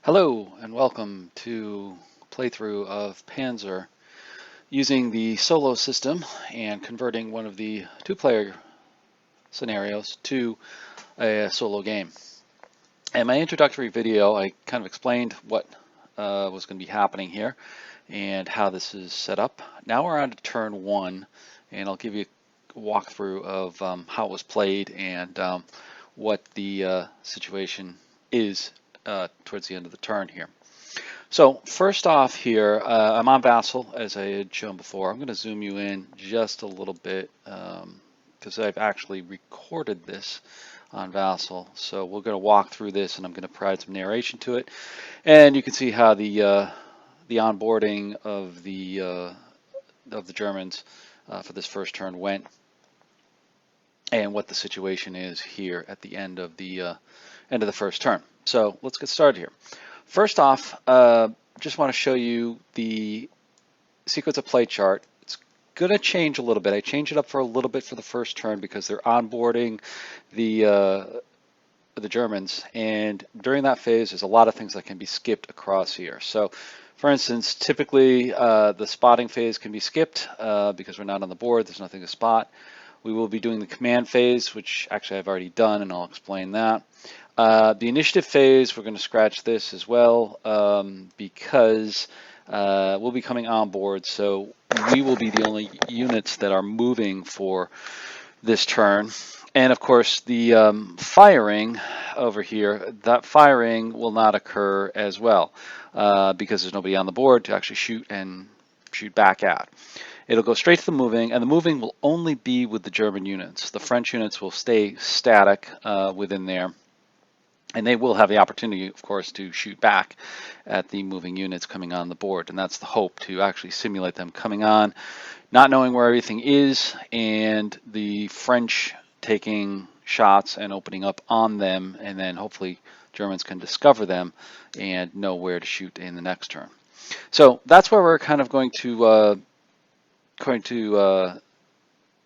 Hello and welcome to a playthrough of Panzer using the solo system and converting one of the two-player scenarios to a solo game. In my introductory video, I kind of explained what was going to be happening here and how this is set up. Now we're on to turn one, and I'll give you a walkthrough of how it was played and what the situation is towards the end of the turn here. So first off here, I'm on Vassal, as I had shown before. I'm going to zoom you in just a little bit because I've actually recorded this on Vassal. So we're going to walk through this, and I'm going to provide some narration to it. And you can see how the onboarding of the Germans for this first turn went, and what the situation is here at the end of the first turn. So let's get started here. First off, just want to show you the sequence of play chart. It's going to change a little bit. I changed it up for a little bit for the first turn because they're onboarding the Germans, and during that phase, there's a lot of things that can be skipped across here. So, for instance, typically the spotting phase can be skipped because we're not on the board. There's nothing to spot. We will be doing the command phase, which actually I've already done, and I'll explain that. The initiative phase, we're going to scratch this as well because we'll be coming on board, so we will be the only units that are moving for this turn. And of course, the firing over here, that firing will not occur as well because there's nobody on the board to actually shoot and shoot back at. It'll go straight to the moving, and the moving will only be with the German units. The French units will stay static within there, and they will have the opportunity, of course, to shoot back at the moving units coming on the board. And that's the hope, to actually simulate them coming on, not knowing where everything is, and the French taking shots and opening up on them, and then hopefully Germans can discover them and know where to shoot in the next turn. So that's where we're kind of going to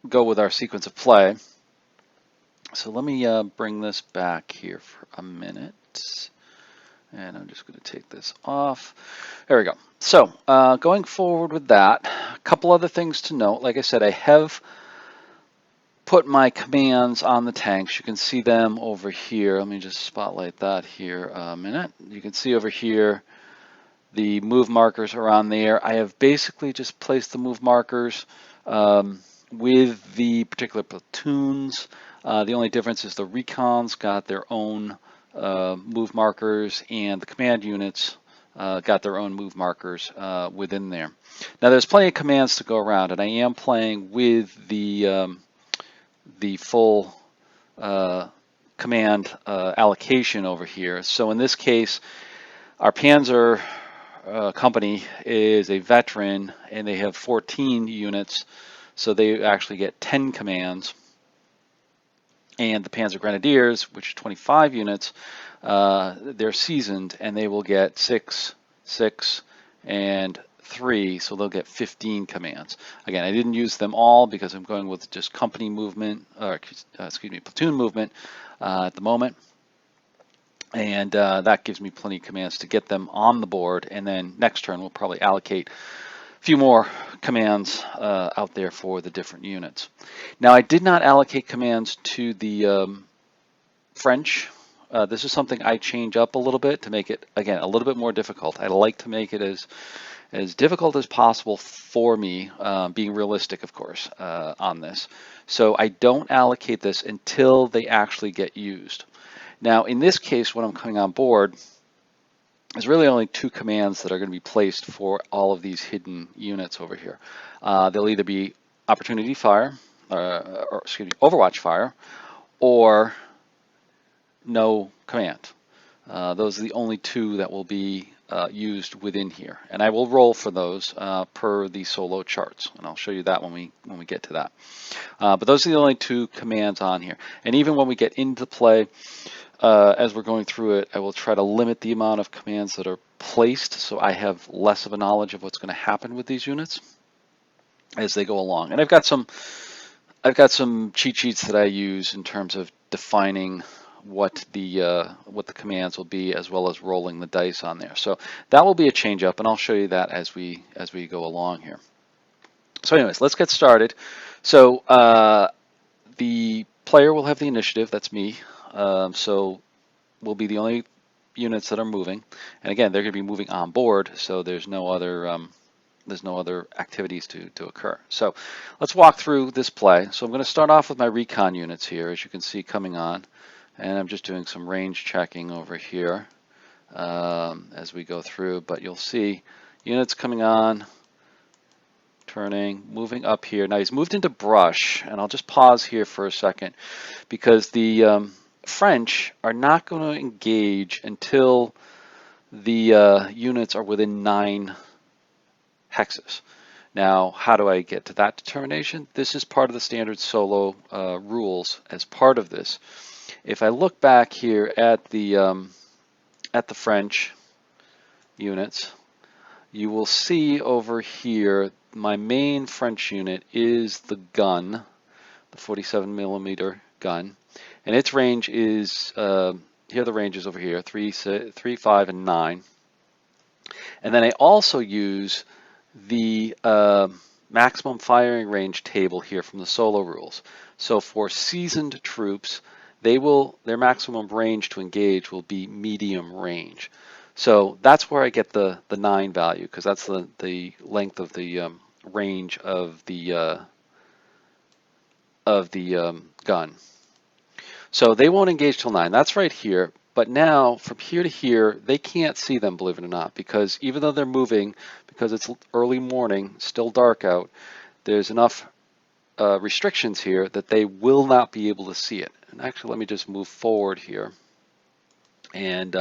go with our sequence of play. So let me bring this back here for a minute, and I'm just going to take this off. There we go. So going forward with that, a couple other things to note. Like I said, I have put my commands on the tanks. You can see them over here. Let me just spotlight that here a minute. You can see over here the move markers are on there. I have basically just placed the move markers with the particular platoons. The only difference is the recons got their own move markers, and the command units got their own move markers within there. Now there's plenty of commands to go around, and I am playing with the full command allocation over here. So in this case, our Panzer company is a veteran, and they have 14 units, so they actually get 10 commands. And the Panzer Grenadiers, which are 25 units, they're seasoned, and they will get 6, 6, and 3, so they'll get 15 commands. Again, I didn't use them all because I'm going with just company movement, or excuse me, platoon movement at the moment. And that gives me plenty of commands to get them on the board, and then next turn we'll probably allocate a few more commands out there for the different units. Now, I did not allocate commands to the French. This is something I change up a little bit to make it, again, a little bit more difficult. I like to make it as difficult as possible for me, being realistic, of course, on this. So I don't allocate this until they actually get used. Now, in this case, when I'm coming on board, there's really only 2 commands that are going to be placed for all of these hidden units over here. They'll either be opportunity fire, or excuse me, overwatch fire, or no command. Those are the only 2 that will be used within here, and I will roll for those per the solo charts, and I'll show you that when we get to that. But those are the only 2 commands on here, and even when we get into play, as we're going through it, I will try to limit the amount of commands that are placed, so I have less of a knowledge of what's going to happen with these units as they go along. And I've got some cheat sheets that I use in terms of defining what the commands will be, as well as rolling the dice on there. So that will be a change up, and I'll show you that as we go along here. So anyways, let's get started. So the player will have the initiative. That's me. So we'll be the only units that are moving, and again, they're going to be moving on board. So there's no other activities to occur. So let's walk through this play. So I'm going to start off with my recon units here, as you can see coming on, and I'm just doing some range checking over here as we go through. But you'll see units coming on, turning, moving up here. Now he's moved into brush, and I'll just pause here for a second because the French are not going to engage until the units are within 9 hexes. Now, how do I get to that determination? This is part of the standard solo rules as part of this. If I look back here at the French units, you will see over here my main French unit is the gun, the 47mm gun, and its range is here. The range is over here, 3, 5, and 9. And then I also use the maximum firing range table here from the solo rules. So for seasoned troops, their maximum range to engage will be medium range. So that's where I get the 9 value, because that's the length of the range of the gun. So they won't engage till 9. That's right here. But now, from here to here, they can't see them, believe it or not, because even though they're moving, because it's early morning, still dark out, there's enough restrictions here that they will not be able to see it. And actually, let me just move forward here and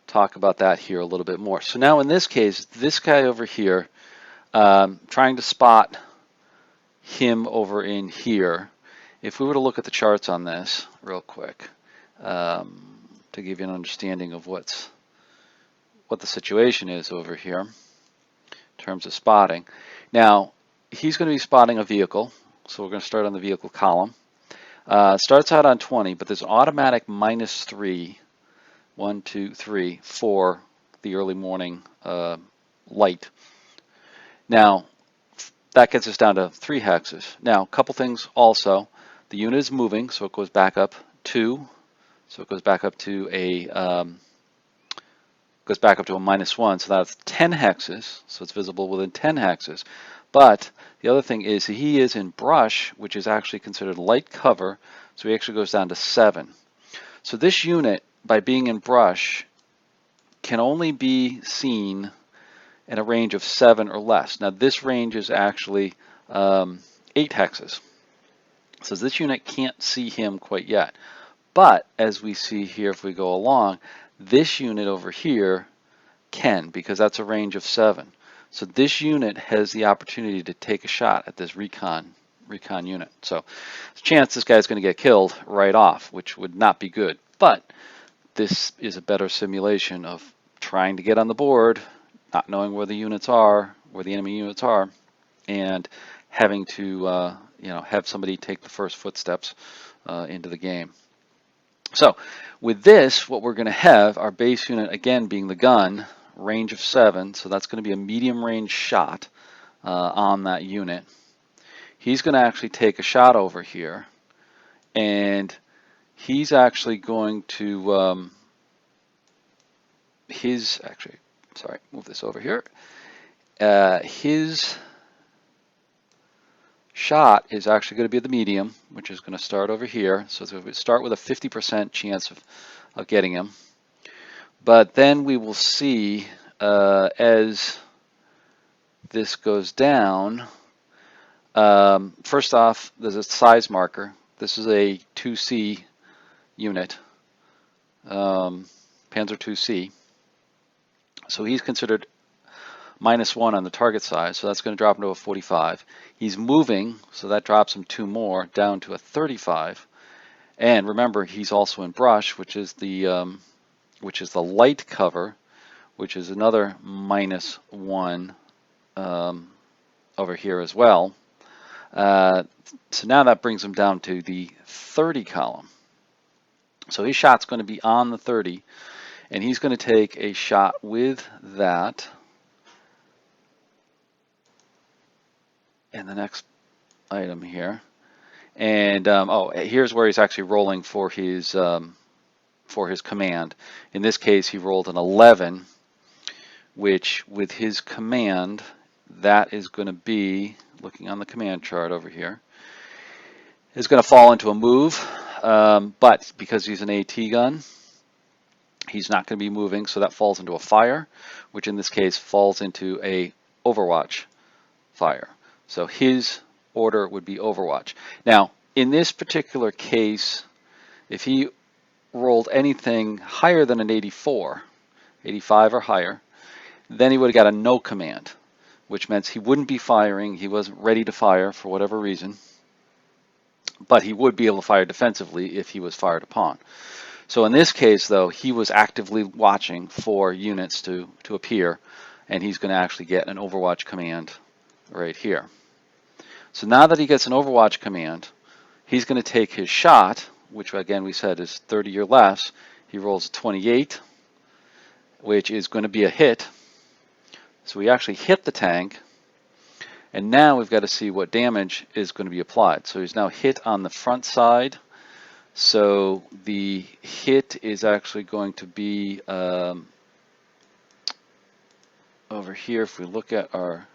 talk about that here a little bit more. So now in this case, this guy over here, trying to spot him over in here, if we were to look at the charts on this real quick, to give you an understanding of what the situation is over here in terms of spotting. Now, he's going to be spotting a vehicle, so we're going to start on the vehicle column. Starts out on 20, but there's automatic -3, 1, 2, 3, for the early morning light. Now, that gets us down to 3 hexes. Now, a couple things also. The unit is moving, so it goes back up 2. So it goes back up to a -1, so that's 10 hexes. So it's visible within 10 hexes. But the other thing is he is in brush, which is actually considered light cover. So he actually goes down to 7. So this unit, by being in brush, can only be seen in a range of 7 or less. Now this range is actually 8 hexes. So this unit can't see him quite yet. But as we see here, if we go along, this unit over here can, because that's a range of 7. So this unit has the opportunity to take a shot at this recon unit. So there's a chance this guy's going to get killed right off, which would not be good. But this is a better simulation of trying to get on the board, not knowing where the units are, where the enemy units are, and having to have somebody take the first footsteps into the game. So with this, what we're going to have, our base unit again being the gun, range of 7, so that's going to be a medium range shot on that unit. He's going to actually take a shot over here, and he's actually going to move this over here. His shot is actually going to be the medium, which is going to start over here. So it's going to start with a 50% chance of getting him. But then we will see as this goes down, first off, there's a size marker. This is a 2C unit, Panzer 2C. So he's considered -1 on the target size, so that's going to drop him to a 45. He's moving, so that drops him 2 more, down to a 35. And remember, he's also in brush, which is the light cover, which is another -1 over here as well. So now that brings him down to the 30 column. So his shot's going to be on the 30, and he's going to take a shot with that. And the next item here. And oh, here's where he's actually rolling for his command. In this case, he rolled an 11, which with his command, that is going to be, looking on the command chart over here, is going to fall into a move. But because he's an AT gun, he's not going to be moving, so that falls into a fire, which in this case falls into a Overwatch fire. So his order would be Overwatch. Now, in this particular case, if he rolled anything higher than an 84, 85 or higher, then he would have got a no command, which meant he wouldn't be firing. He wasn't ready to fire for whatever reason, but he would be able to fire defensively if he was fired upon. So in this case, though, he was actively watching for units to appear, and he's going to actually get an Overwatch command right here. So now that he gets an Overwatch command, he's going to take his shot, which again we said is 30 or less. He rolls a 28, which is going to be a hit. So we actually hit the tank, and now we've got to see what damage is going to be applied. So he's now hit on the front side. So the hit is actually going to be over here. If we look at our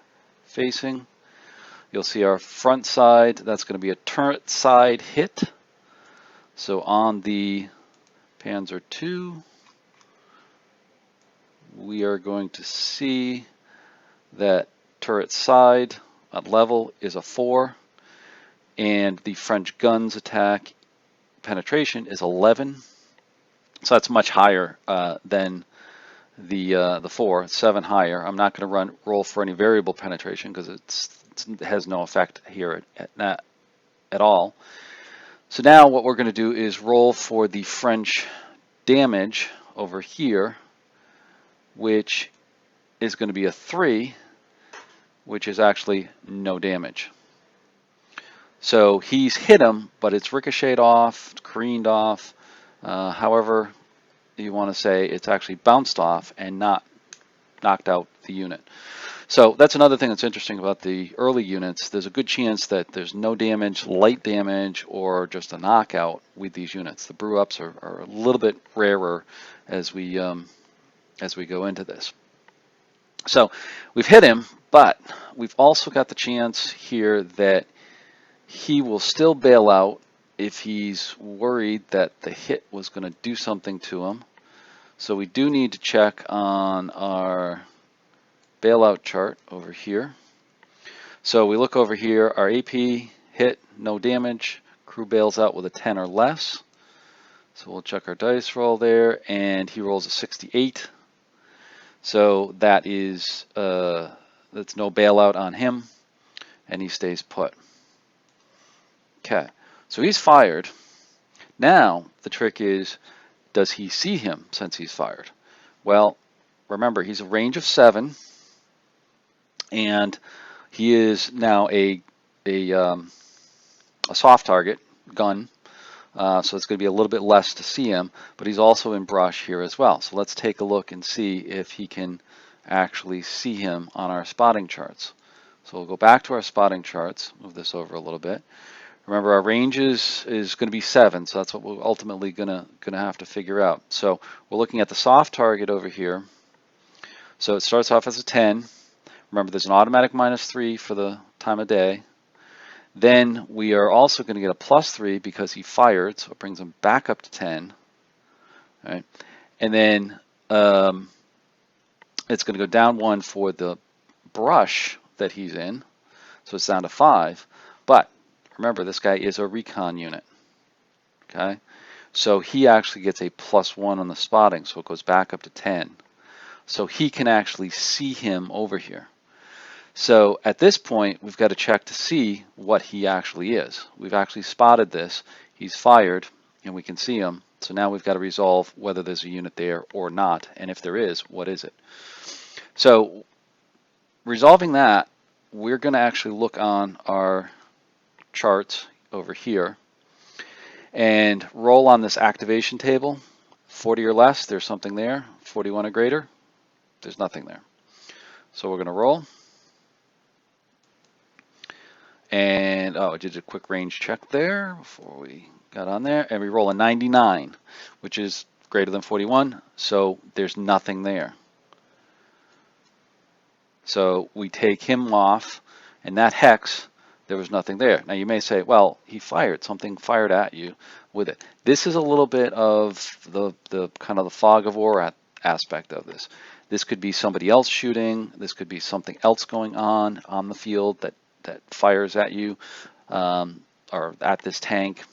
facing, you'll see our front side. That's going to be a turret side hit. So on the Panzer II, we are going to see that turret side at level is a 4, and the French guns attack penetration is 11. So that's much higher than the 4. It's 7 higher. I'm not going to roll for any variable penetration because it has no effect here at all. So now what we're going to do is roll for the French damage over here, which is going to be a 3, which is actually no damage. So he's hit him, but it's ricocheted off, careened off, however you want to say, it's actually bounced off and not knocked out the unit. So that's another thing that's interesting about the early units. There's a good chance that there's no damage, light damage, or just a knockout with these units. The brew ups are a little bit rarer as we go into this. So we've hit him, but we've also got the chance here that he will still bail out if he's worried that the hit was going to do something to him. So we do need to check on our bailout chart over here. So we look over here, our AP hit, no damage, crew bails out with a 10 or less. So we'll check our dice roll there, and he rolls a 68. So that is that's no bailout on him, and he stays put. Okay, so he's fired. Now the trick is, does he see him since he's fired? Well, remember, he's a range of 7, and he is now a soft target gun, so it's going to be a little bit less to see him, but he's also in brush here as well. So let's take a look and see if he can actually see him on our spotting charts. So we'll go back to our spotting charts, move this over a little bit. Remember, our range is going to be 7, so that's what we're ultimately going to have to figure out. So we're looking at the soft target over here. So it starts off as a 10. Remember, there's an automatic -3 for the time of day. Then we are also going to get a +3 because he fired, so it brings him back up to 10. All right. And then it's going to go down 1 for the brush that he's in, so it's down to 5. But remember, this guy is a recon unit. Okay, so he actually gets a +1 on the spotting, so it goes back up to 10. So he can actually see him over here. So at this point, we've got to check to see what he actually is. We've actually spotted this. He's fired, and we can see him. So now we've got to resolve whether there's a unit there or not, and if there is, what is it? So resolving that, we're going to actually look on our charts over here, and roll on this activation table. 40 or less, there's something there. 41 or greater, there's nothing there. So we're going to roll. And I did a quick range check there before we got on there. And we roll a 99, which is greater than 41. So there's nothing there. So we take him off, and that hex, there was nothing there. Now you may say, well, he fired, something fired at you with it. This is a little bit of the kind of the fog of war aspect of this. This could be somebody else shooting. This could be something else going on the field that fires at you or at this tank.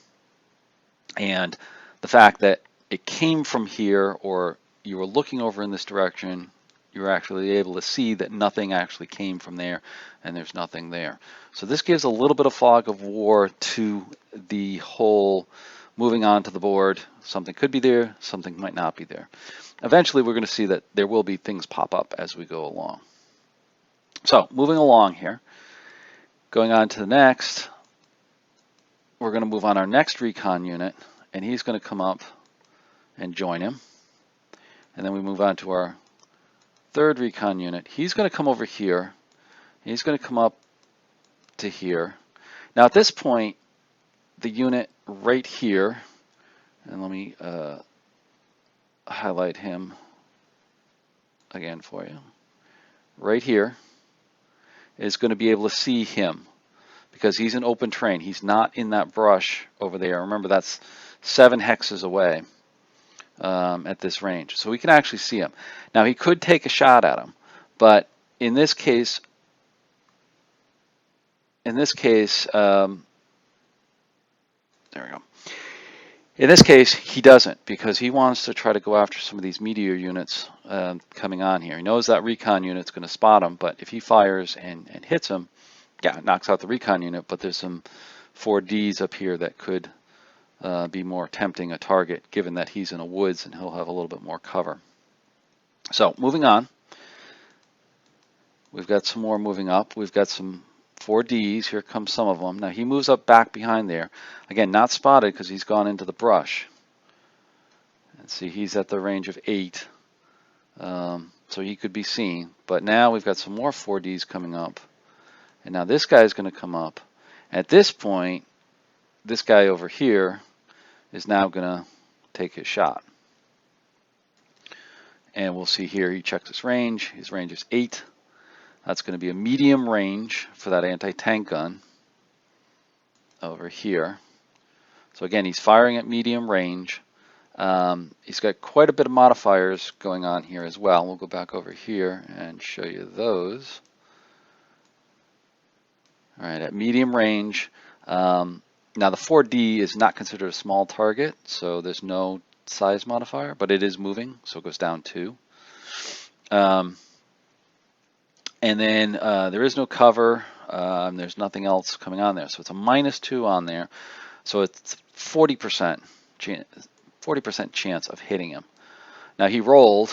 And the fact that it came from here, or you were looking over in this direction, you're actually able to see that nothing actually came from there, and there's nothing there. So this gives a little bit of fog of war to the whole moving on to the board. Something could be there, something might not be there. Eventually we're going to see that there will be things pop up as we go along. So moving along here, going on to the next, we're going to move on our next recon unit, and he's going to come up and join him. And then we move on to our third recon unit. He's going to come over here. He's going to come up to here. Now at this point, the unit right here, and let me highlight him again for you. Right here is going to be able to see him because he's in open terrain. He's not in that brush over there. Remember, that's 7 hexes away. At this range, so we can actually see him. Now he could take a shot at him, but in this case, there we go. In this case, he doesn't, because he wants to try to go after some of these meteor units coming on here. He knows that recon unit's going to spot him, but if he fires and hits him, yeah, it knocks out the recon unit. But there's some 4Ds up here that could be more tempting a target, given that he's in a woods and he'll have a little bit more cover. So moving on, we've got some more moving up. We've got some 4Ds. Here come some of them. Now he moves up back behind there. Again, not spotted because he's gone into the brush. And see, he's at the range of 8. So he could be seen. But now we've got some more 4Ds coming up. And now this guy's going to come up. At this point, this guy over here is now going to take his shot. And we'll see here, he checks his range. His range is 8. That's going to be a medium range for that anti-tank gun over here. So again, he's firing at medium range. He's got quite a bit of modifiers going on here as well. We'll go back over here and show you those. All right, at medium range, now the 4D is not considered a small target, so there's no size modifier, but it is moving, so it goes down 2. And then there is no cover, there's nothing else coming on there, so it's a -2 on there, so it's 40% chance of hitting him. Now he rolled,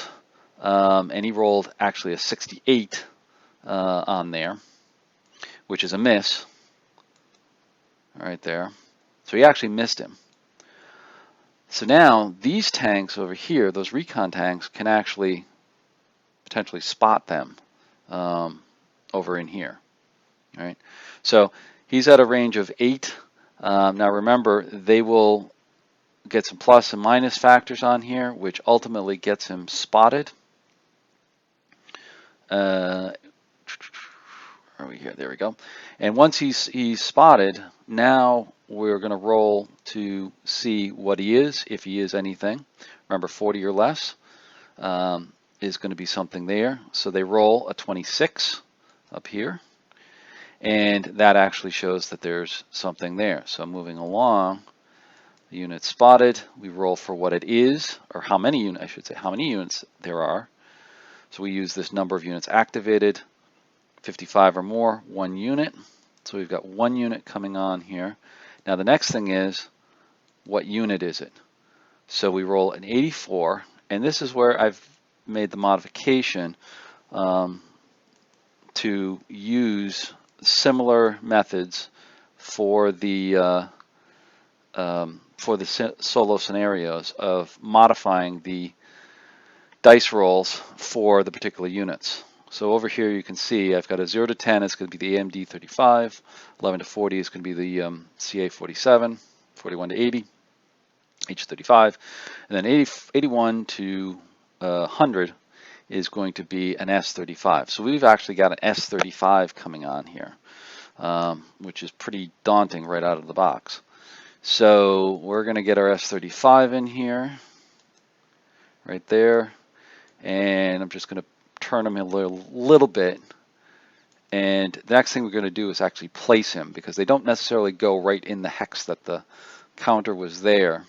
and he rolled actually a 68 on there, which is a miss. Right there. So he actually missed him. So now these tanks over here, those recon tanks, can actually potentially spot them over in here. All right. So he's at a range of 8. Now remember, they will get some plus and minus factors on here, which ultimately gets him spotted. Are we here? There we go. And once he's spotted, now we're going to roll to see what he is, if he is anything. Remember, 40 or less is going to be something there. So they roll a 26 up here, and that actually shows that there's something there. So moving along, the unit spotted. We roll for what it is, or how many units, I should say, how many units there are. So we use this number of units activated. 55 or more, 1 unit. So we've got 1 unit coming on here. Now the next thing is, what unit is it? So we roll an 84, and this is where I've made the modification to use similar methods for the for the solo scenarios of modifying the dice rolls for the particular units. So over here you can see I've got a 0 to 10 is going to be the AMD 35, 11 to 40 is going to be the CA 47, 41 to 80, H 35, and then 81 to 100 is going to be an S35. So we've actually got an S35 coming on here, which is pretty daunting right out of the box. So we're going to get our S35 in here, right there, and I'm just going to turn him a little bit. And the next thing we're going to do is actually place him, because they don't necessarily go right in the hex that the counter was there.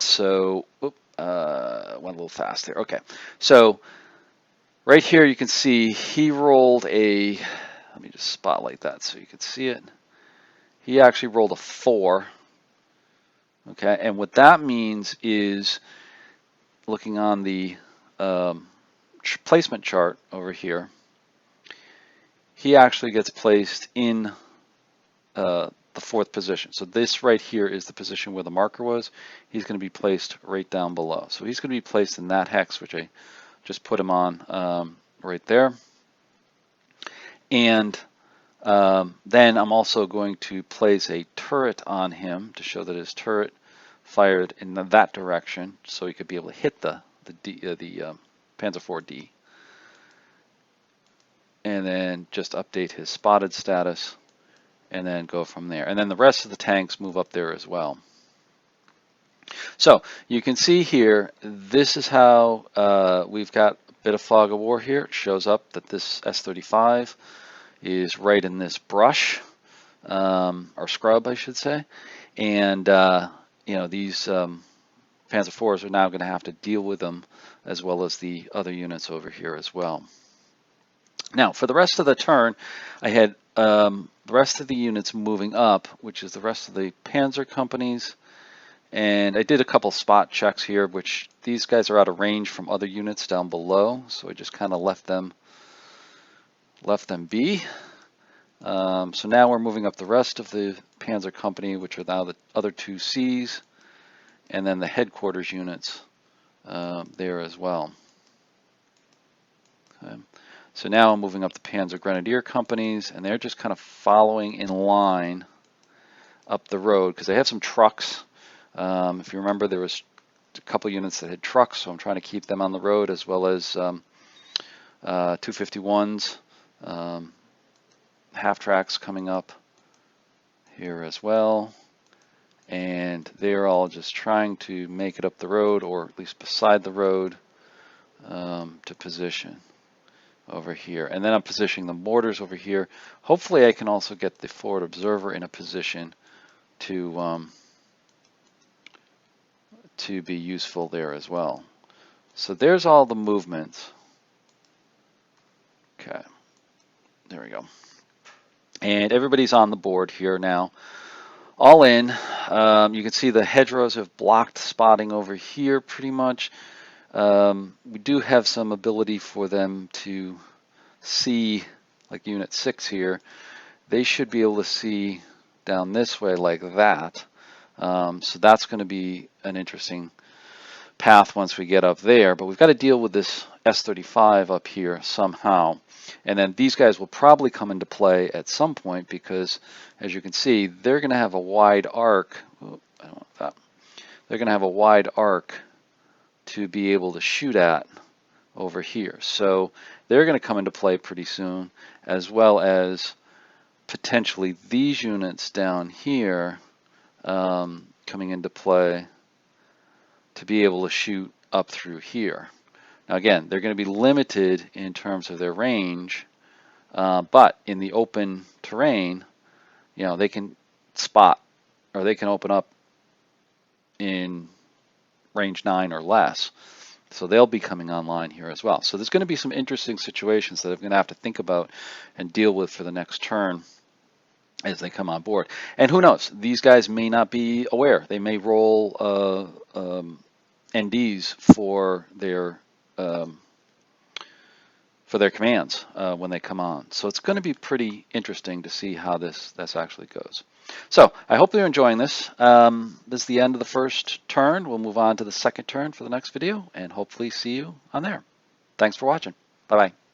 So, went a little fast there. Okay, so right here you can see he rolled a, let me just spotlight that so you can see it. He actually rolled a 4. Okay, and what that means is, looking on the placement chart over here, he actually gets placed in the 4th position. So this right here is the position where the marker was. He's going to be placed right down below. So he's going to be placed in that hex, which I just put him on right there. And then I'm also going to place a turret on him to show that his turret fired in that direction, so he could be able to hit the Panzer 4D. And then just update his spotted status, and then go from there. And then the rest of the tanks move up there as well. So you can see here, this is how we've got a bit of fog of war here. It shows up that this S35 is right in this brush, or scrub, I should say. And you know, these Panzer IVs are now going to have to deal with them, as well as the other units over here as well. Now, for the rest of the turn, I had the rest of the units moving up, which is the rest of the Panzer companies. And I did a couple spot checks here, which these guys are out of range from other units down below, so I just kind of left them be. So now we're moving up the rest of the Panzer company, which are now the other 2 Cs, and then the headquarters units there as well. Okay. So now I'm moving up the Panzer Grenadier companies, and they're just kind of following in line up the road, because they have some trucks. If you remember, there was a couple units that had trucks, so I'm trying to keep them on the road, as well as 251s, half tracks coming up here as well. And they're all just trying to make it up the road, or at least beside the road, to position over here. And then I'm positioning the mortars over here. Hopefully I can also get the forward observer in a position to be useful there as well. So there's all the movements. Okay, there we go. And everybody's on the board here now. All in. You can see the hedgerows have blocked spotting over here pretty much. We do have some ability for them to see, like Unit 6 here. They should be able to see down this way like that. So that's going to be an interesting path once we get up there. But we've got to deal with this S35 up here somehow. And then these guys will probably come into play at some point, because as you can see, they're going to have a wide arc. Oh, I don't want that. They're going to have a wide arc to be able to shoot at over here. So they're going to come into play pretty soon, as well as potentially these units down here coming into play to be able to shoot up through here. Now again, they're going to be limited in terms of their range, but in the open terrain, you know, they can spot, or they can open up in range 9 or less. So they'll be coming online here as well. So there's going to be some interesting situations that I'm going to have to think about and deal with for the next turn as they come on board. And who knows, these guys may not be aware. They may roll NDs for their for their commands when they come on. So it's going to be pretty interesting to see how this actually goes. So I hope you're enjoying this. This is the end of the first turn. We'll move on to the second turn for the next video, and hopefully see you on there. Thanks for watching. Bye-bye.